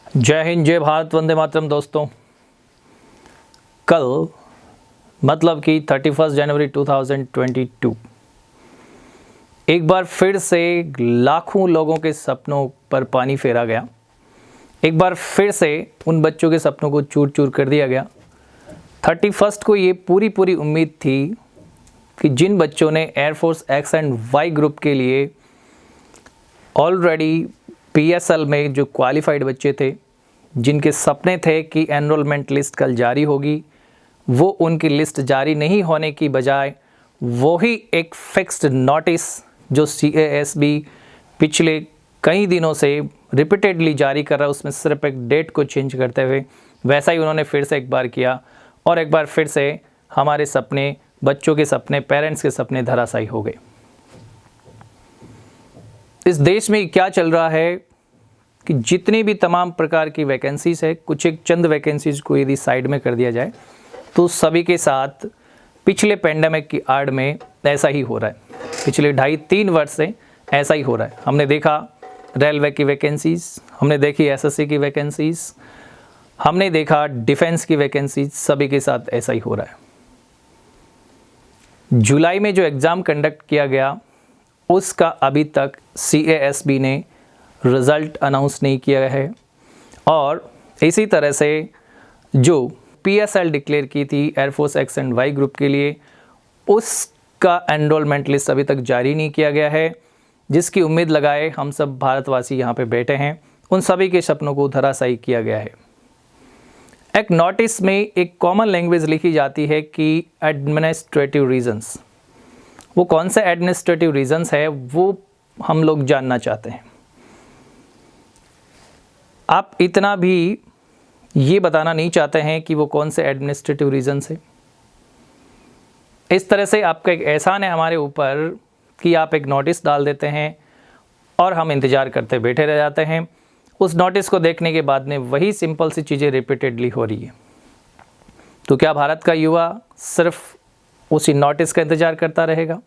जय हिंद, जय भारत, वंदे मातरम। दोस्तों, कल मतलब कि 31 जनवरी 2022 एक बार फिर से लाखों लोगों के सपनों पर पानी फेरा गया। एक बार फिर से उन बच्चों के सपनों को चूर चूर कर दिया गया। 31 को ये पूरी उम्मीद थी कि जिन बच्चों ने air force X and Y group के लिए ऑलरेडी PSL में जो क्वालिफाइड बच्चे थे, जिनके सपने थे कि एनरोलमेंट लिस्ट कल जारी होगी, वो उनकी लिस्ट जारी नहीं होने की बजाय वही एक फिक्स्ड नोटिस जो CASB पिछले कई दिनों से रिपीटेडली जारी कर रहा है, उसमें सिर्फ एक डेट को चेंज करते हुए वैसा ही उन्होंने फिर से एक बार किया और एक बार फिर से हमारे सपने, बच्चों के सपने, पेरेंट्स के सपने धराशायी हो गए। इस देश में क्या चल रहा है कि जितनी भी तमाम प्रकार की वैकेंसीज है, कुछ एक चंद वैकेंसीज को यदि साइड में कर दिया जाए तो सभी के साथ पिछले पेंडेमिक की आड़ में ऐसा ही हो रहा है। पिछले 2.5-3 वर्ष से ऐसा ही हो रहा है। हमने देखा रेलवे की वैकेंसीज, हमने देखी SSC की वैकेंसीज, हमने देखा डिफेंस की वैकेंसीज, सभी के साथ ऐसा ही हो रहा है। जुलाई में जो एग्ज़ाम कंडक्ट किया गया उसका अभी तक CASB ने रिज़ल्ट अनाउंस नहीं किया है और इसी तरह से जो PSL डिक्लेयर की थी air force X and Y group के लिए, उसका एनरोलमेंट लिस्ट अभी तक जारी नहीं किया गया है। जिसकी उम्मीद लगाए हम सब भारतवासी यहाँ पे बैठे हैं, उन सभी के सपनों को धराशायी किया गया है। एक नोटिस में एक कॉमन लैंग्वेज लिखी जाती है कि एडमिनिस्ट्रेटिव रीजंस। वो कौन से एडमिनिस्ट्रेटिव रीजंस है वो हम लोग जानना चाहते हैं। आप इतना भी ये बताना नहीं चाहते हैं कि वो कौन से एडमिनिस्ट्रेटिव रीजंस है। इस तरह से आपका एक एहसान है हमारे ऊपर कि आप एक नोटिस डाल देते हैं और हम इंतज़ार करते बैठे रह जाते हैं। उस नोटिस को देखने के बाद में वही सिंपल सी चीज़ें रिपीटेडली हो रही है। तो क्या भारत का युवा सिर्फ उसी नोटिस का इंतज़ार करता रहेगा?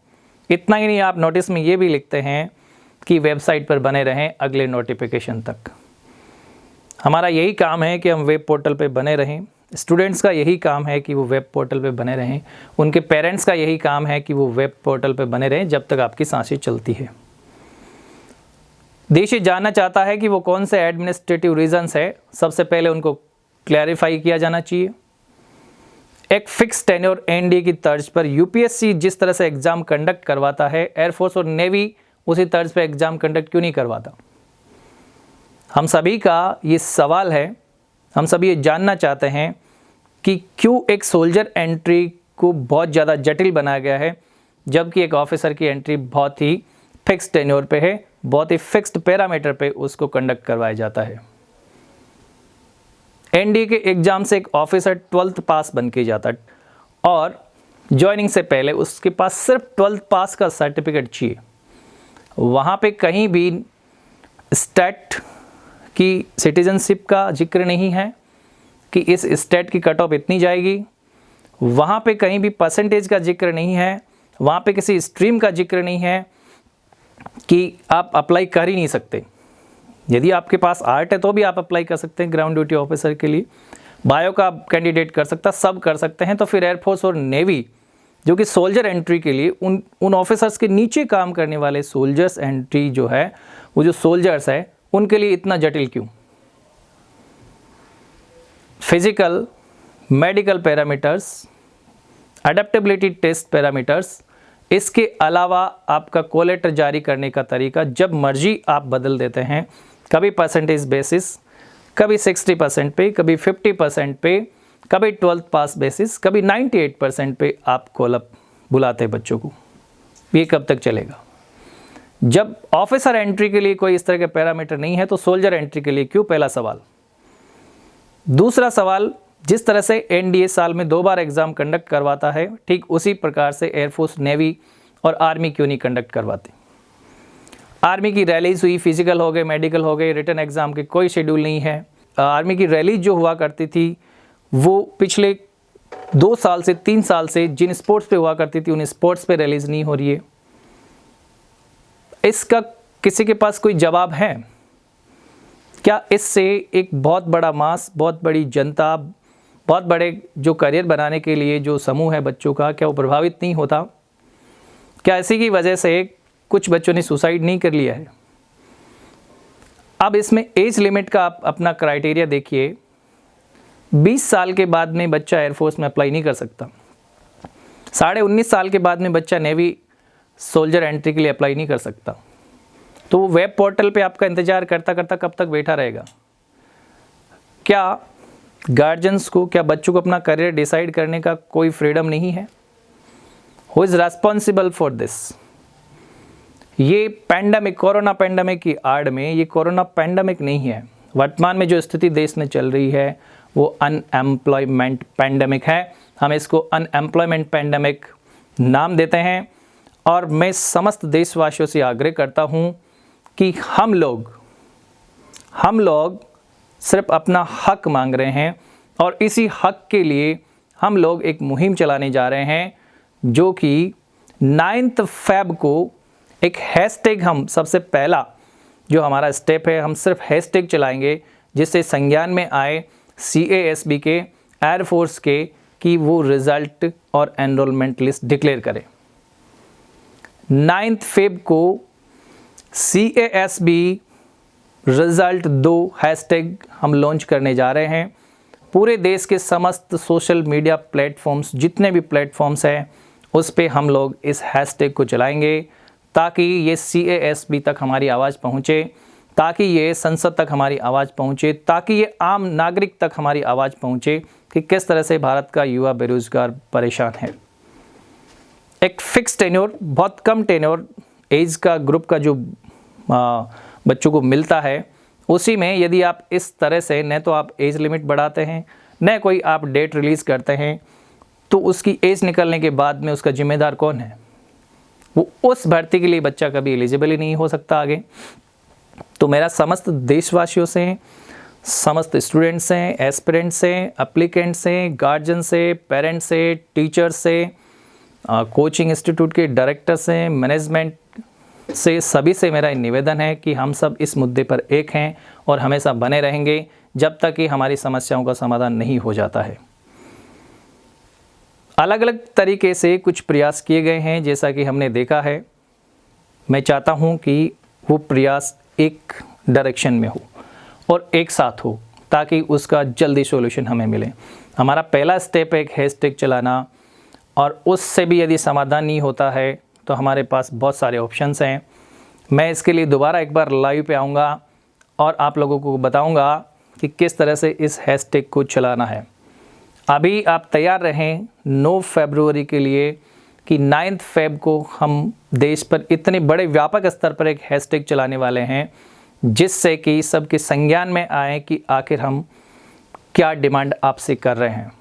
इतना ही नहीं, आप नोटिस में ये भी लिखते हैं कि वेबसाइट पर बने रहें अगले नोटिफिकेशन तक। हमारा यही काम है कि हम वेब पोर्टल पे बने रहें। स्टूडेंट्स का यही काम है कि वो वेब पोर्टल पे बने रहें। उनके पेरेंट्स का यही काम है कि वो वेब पोर्टल पे बने रहें जब तक आपकी सांसें चलती है। देश ये जानना चाहता है कि वो कौन से एडमिनिस्ट्रेटिव रीजंस है। सबसे पहले उनको क्लैरिफाई किया जाना चाहिए। एक फिक्स टेन्योर NDA की तर्ज पर UPSC जिस तरह से एग्ज़ाम कंडक्ट करवाता है, एयरफोर्स और नेवी उसी तर्ज पर एग्ज़ाम कंडक्ट क्यों नहीं करवाता? हम सभी का ये सवाल है। हम सभी ये जानना चाहते हैं कि क्यों एक सोल्जर एंट्री को बहुत ज़्यादा जटिल बनाया गया है, जबकि एक ऑफिसर की एंट्री बहुत ही फिक्स टेन्योर पे है, बहुत ही फिक्स्ड पैरामीटर पे उसको कंडक्ट करवाया जाता है। NDA के एग्ज़ाम से एक ऑफिसर 12th पास बन के जाता है और ज्वाइनिंग से पहले उसके पास सिर्फ 12th पास का सर्टिफिकेट चाहिए। वहाँ पे कहीं भी स्टेट की सिटीजनशिप का जिक्र नहीं है कि इस स्टेट की कट ऑफ इतनी जाएगी। वहाँ पे कहीं भी परसेंटेज का जिक्र नहीं है। वहाँ पे किसी स्ट्रीम का जिक्र नहीं है कि आप अप्लाई कर ही नहीं सकते। यदि आपके पास आर्ट है तो भी आप अप्लाई कर सकते हैं ग्राउंड ड्यूटी ऑफिसर के लिए। बायो का कैंडिडेट कर सकता, सब कर सकते हैं। तो फिर एयरफोर्स और नेवी जो कि सोल्जर एंट्री के लिए उन ऑफिसर्स के नीचे काम करने वाले सोल्जर्स एंट्री जो है, वो जो सोल्जर्स है उनके लिए इतना जटिल क्यों? Physical, medical parameters, adaptability test parameters, इसके अलावा आपका कोलेटर जारी करने का तरीका जब मर्जी आप बदल देते हैं। कभी परसेंटेज बेसिस, कभी 60% पे, कभी 50% पे, कभी 12th पास बेसिस, कभी 98% पे आप कॉलअप बुलाते हैं बच्चों को। ये कब तक चलेगा? जब ऑफिसर एंट्री के लिए कोई इस तरह के पैरामीटर नहीं है तो सोल्जर एंट्री के लिए क्यों? पहला सवाल। दूसरा सवाल, जिस तरह से NDA साल में 2 बार एग्ज़ाम कंडक्ट करवाता है, ठीक उसी प्रकार से एयरफोर्स, नेवी और आर्मी क्यों नहीं कंडक्ट करवाते? आर्मी की रैलीज हुई, फिजिकल हो गए, मेडिकल हो गए, रिटन एग्ज़ाम के कोई शेड्यूल नहीं है। आर्मी की रैलीज जो हुआ करती थी वो पिछले 2 साल से 3 साल से जिन स्पोर्ट्स पे हुआ करती थी उन स्पोर्ट्स पे रिलीज़ नहीं हो रही है। इसका किसी के पास कोई जवाब है? क्या इससे एक बहुत बड़ा मास, बहुत बड़ी जनता, बहुत बड़े जो करियर बनाने के लिए जो समूह है बच्चों का, क्या वो प्रभावित नहीं होता? क्या इसी की वजह से कुछ बच्चों ने सुसाइड नहीं कर लिया है? अब इसमें एज लिमिट का आप अपना क्राइटेरिया देखिए। 20 साल के बाद में बच्चा एयरफोर्स में अप्लाई नहीं कर सकता। 19.5 साल के बाद में बच्चा नेवी सोल्जर एंट्री के लिए अप्लाई नहीं कर सकता। तो वो वेब पोर्टल पे आपका इंतज़ार करता करता कब तक बैठा रहेगा? क्या गार्जियंस को, क्या बच्चों को अपना करियर डिसाइड करने का कोई फ्रीडम नहीं है? Who is responsible for this? ये पैंडमिक, कोरोना पैंडमिक की आड़ में, ये कोरोना पैंडमिक नहीं है। वर्तमान में जो स्थिति देश में चल रही है वो अनएम्प्लॉयमेंट पैंडमिक है। हम इसको अनएम्प्लॉयमेंट पैंडमिक नाम देते हैं। और मैं समस्त देशवासियों से आग्रह करता हूँ कि हम लोग सिर्फ अपना हक मांग रहे हैं, और इसी हक के लिए हम लोग एक मुहिम चलाने जा रहे हैं, जो कि 9 फ़रवरी को एक हैशटैग, हम सबसे पहला जो हमारा स्टेप है, हम सिर्फ हैशटैग चलाएंगे, जिससे संज्ञान में आए CASB के, एयरफोर्स के, कि वो रिज़ल्ट और एनरोलमेंट लिस्ट डिक्लेयर करें। 9 फ़रवरी को CASB रिज़ल्ट 2 हैशटैग हम लॉन्च करने जा रहे हैं। पूरे देश के समस्त सोशल मीडिया प्लेटफॉर्म्स, जितने भी प्लेटफॉर्म्स हैं, उस पे हम लोग इस हैशटैग को चलाएंगे, ताकि ये CASB तक हमारी आवाज़ पहुँचे, ताकि ये संसद तक हमारी आवाज़ पहुँचे, ताकि ये आम नागरिक तक हमारी आवाज़ पहुँचे कि किस तरह से भारत का युवा बेरोज़गार परेशान है। एक फ़िक्स टेन्योर, बहुत कम टेन्योर एज का ग्रुप का जो बच्चों को मिलता है, उसी में यदि आप इस तरह से न तो आप एज लिमिट बढ़ाते हैं, न कोई आप डेट रिलीज़ करते हैं, तो उसकी एज निकलने के बाद में उसका जिम्मेदार कौन है? वो उस भर्ती के लिए बच्चा कभी एलिजिबल ही नहीं हो सकता आगे। तो मेरा समस्त देशवासियों से, समस्त स्टूडेंट्स से, एस्पिरेंट्स से, एप्लीकेंट्स से, गार्जियन से, पेरेंट्स से, टीचर्स से, कोचिंग इंस्टीट्यूट के डायरेक्टर से, मैनेजमेंट से, सभी से मेरा निवेदन है कि हम सब इस मुद्दे पर एक हैं और हमेशा बने रहेंगे जब तक कि हमारी समस्याओं का समाधान नहीं हो जाता है। अलग अलग तरीके से कुछ प्रयास किए गए हैं, जैसा कि हमने देखा है। मैं चाहता हूं कि वो प्रयास एक डायरेक्शन में हो और एक साथ हो, ताकि उसका जल्दी सॉल्यूशन हमें मिले। हमारा पहला स्टेप एक हैशटैग चलाना, और उससे भी यदि समाधान नहीं होता है तो हमारे पास बहुत सारे ऑप्शंस हैं। मैं इसके लिए दोबारा एक बार लाइव पे आऊँगा और आप लोगों को बताऊँगा कि किस तरह से इस हैशटैग को चलाना है। अभी आप तैयार रहें 9 फ़रवरी के लिए, कि 9 फ़रवरी को हम देश पर इतने बड़े व्यापक स्तर पर एक हैशटैग चलाने वाले हैं, जिससे कि सबके संज्ञान में आए कि आखिर हम क्या डिमांड आपसे कर रहे हैं।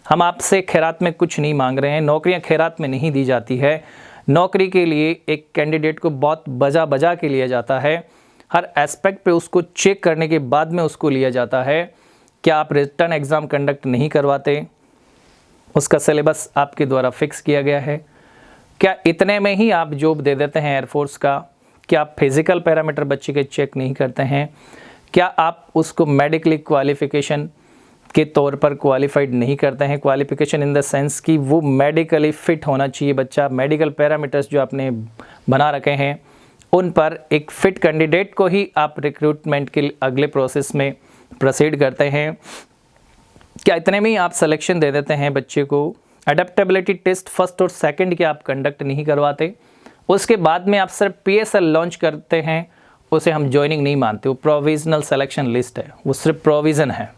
हम आपसे खैरात में कुछ नहीं मांग रहे हैं। नौकरियां खैरात में नहीं दी जाती है। नौकरी के लिए एक कैंडिडेट को बहुत बजा के लिया जाता है। हर एस्पेक्ट पे उसको चेक करने के बाद में उसको लिया जाता है। क्या आप रिटर्न एग्ज़ाम कंडक्ट नहीं करवाते? उसका सिलेबस आपके द्वारा फिक्स किया गया है। क्या इतने में ही आप जॉब दे देते हैं एयरफोर्स का? क्या आप फिज़िकल पैरामीटर बच्चे के चेक नहीं करते हैं? क्या आप उसको मेडिकली क्वालिफ़िकेशन के तौर पर क्वालिफाइड नहीं करते हैं? क्वालिफ़िकेशन इन द सेंस कि वो मेडिकली फ़िट होना चाहिए बच्चा। मेडिकल पैरामीटर्स जो आपने बना रखे हैं, उन पर एक फ़िट कैंडिडेट को ही आप रिक्रूटमेंट के अगले प्रोसेस में प्रोसीड करते हैं। क्या इतने में ही आप सिलेक्शन दे देते हैं बच्चे को? अडेप्टेबिलिटी टेस्ट फर्स्ट और सेकंड के आप कंडक्ट नहीं करवाते। उसके बाद में आप सिर्फ PSL लॉन्च करते हैं, उसे हम ज्वाइनिंग नहीं मानते। वो प्रोविजनल सिलेक्शन लिस्ट है, वो सिर्फ प्रोविज़न है।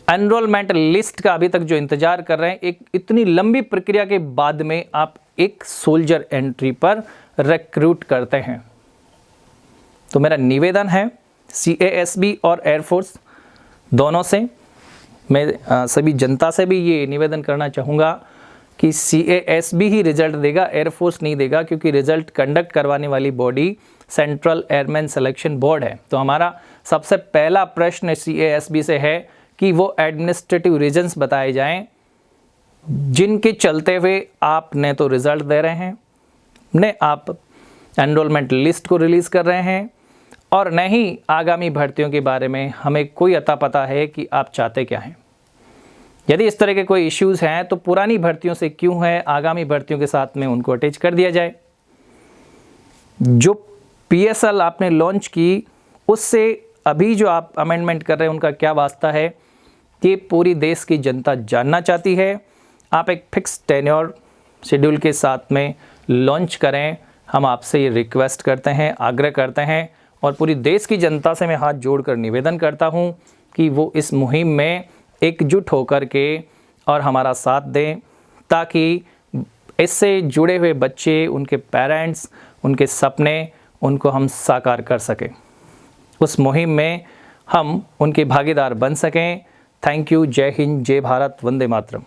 एनरोलमेंट लिस्ट का अभी तक जो इंतज़ार कर रहे हैं, एक इतनी लंबी प्रक्रिया के बाद में आप एक सोल्जर एंट्री पर रिक्रूट करते हैं। तो मेरा निवेदन है CASB और एयरफोर्स दोनों से, मैं सभी जनता से भी ये निवेदन करना चाहूँगा कि CASB ही रिज़ल्ट देगा, एयरफोर्स नहीं देगा, क्योंकि रिज़ल्ट कंडक्ट करवाने वाली body central airman selection board है। तो हमारा सबसे पहला प्रश्न CASB से है कि वो एडमिनिस्ट्रेटिव रीजन्स बताए जाएं, जिनके चलते हुए आप न तो रिज़ल्ट दे रहे हैं, न आप एनरोलमेंट लिस्ट को रिलीज़ कर रहे हैं, और न ही आगामी भर्तियों के बारे में हमें कोई अता पता है कि आप चाहते क्या हैं। यदि इस तरह के कोई इश्यूज़ हैं तो पुरानी भर्तियों से क्यों है, आगामी भर्तियों के साथ में उनको अटैच कर दिया जाए। जो PSL आपने लॉन्च की उससे अभी जो आप अमेंडमेंट कर रहे हैं उनका क्या वास्ता है, कि पूरी देश की जनता जानना चाहती है। आप एक फिक्स टेन्योर शेड्यूल के साथ में लॉन्च करें, हम आपसे ये रिक्वेस्ट करते हैं, आग्रह करते हैं और पूरी देश की जनता से मैं हाथ जोड़कर निवेदन करता हूं कि वो इस मुहिम में एकजुट होकर के और हमारा साथ दें, ताकि इससे जुड़े हुए बच्चे, उनके पेरेंट्स, उनके सपने, उनको हम साकार कर सकें, उस मुहिम में हम उनके भागीदार बन सकें। Thank you. जय हिंद, जय भारत, वंदे मातरम।